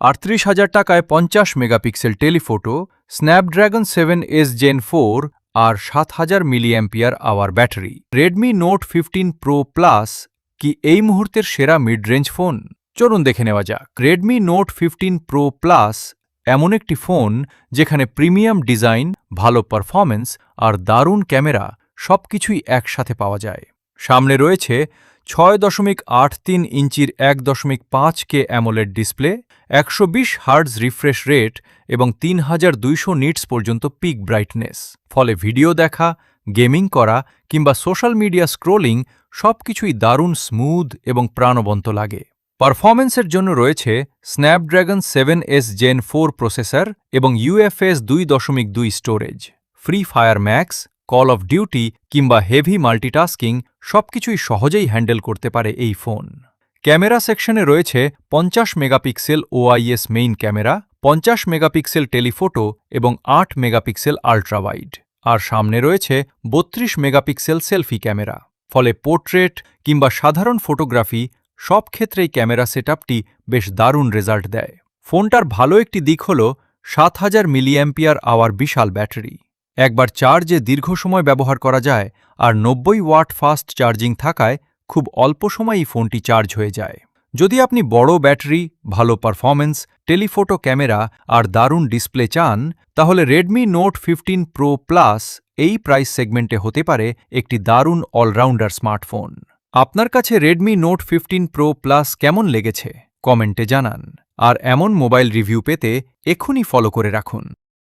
38,000 টাকায় 50 megapixel telephoto, Snapdragon 7S Gen 4 আর 7000 milliampere hour battery. Redmi Note 15 pro plus কি এই মুহূর্তের সেরা মিড রেঞ্জ ফোন? চলুন দেখে নেওয়া যাক। রেডমি নোট 15 প্রো প্লাস এমন একটি ফোন যেখানে প্রিমিয়াম ডিজাইন, ভালো পারফরম্যান্স আর দারুণ ক্যামেরা সবকিছুই একসাথে পাওয়া যায়। সামনে রয়েছে 6.83 ইঞ্চির 1.5K AMOLED display, 120 hertz refresh rate এবং 3200 নিটস পর্যন্ত পিক ব্রাইটনেস। ফলে ভিডিও দেখা, গেমিং করা কিংবা সোশ্যাল মিডিয়া স্ক্রোলিং সবকিছুই দারুণ স্মুথ এবং প্রাণবন্ত লাগে। পারফরম্যান্সের জন্য রয়েছে স্ন্যাপড্রাগন 7S Gen 4 প্রসেসর এবং UFS 2.2 storage. Free fire max, call of duty কিংবা হেভি মাল্টিটাস্কিং সবকিছুই সহজেই হ্যান্ডেল করতে পারে এই ফোন। ক্যামেরা সেকশনে রয়েছে 50 megapixel OIS main camera, 50 megapixel telephoto এবং 8 মেগাপিক্সেল আল্ট্রাওয়াইড। আর সামনে রয়েছে 32 মেগাপিক্সেল সেলফি ক্যামেরা। ফলে পোর্ট্রেট কিংবা সাধারণ ফটোগ্রাফি সব ক্ষেত্রেই ক্যামেরা সেটআপটি বেশ দারুণ রেজাল্ট দেয়। ফোনটার ভালো একটি দিক হল 7000 মিলিঅ্যাম্পিয়ার আওয়ার বিশাল ব্যাটারি। একবার চার্জে দীর্ঘ সময় ব্যবহার করা যায় আর 90 ওয়াট ফাস্ট চার্জিং থাকায় খুব অল্প সময়েই ফোনটি চার্জ হয়ে যায়। যদি আপনি বড় ব্যাটারি, ভালো পারফরম্যান্স, টেলিফোটো ক্যামেরা আর দারুণ ডিসপ্লে চান, তাহলে রেডমি নোট 15 প্রো প্লাস এই প্রাইস সেগমেন্টে হতে পারে একটি দারুণ অলরাউন্ডার স্মার্টফোন। আপনার কাছে রেডমি নোট 15 প্রো প্লাস কেমন লেগেছে? কমেন্টে জানান। আর এমন মোবাইল রিভিউ পেতে এক্ষুনি ফলো করে রাখুন।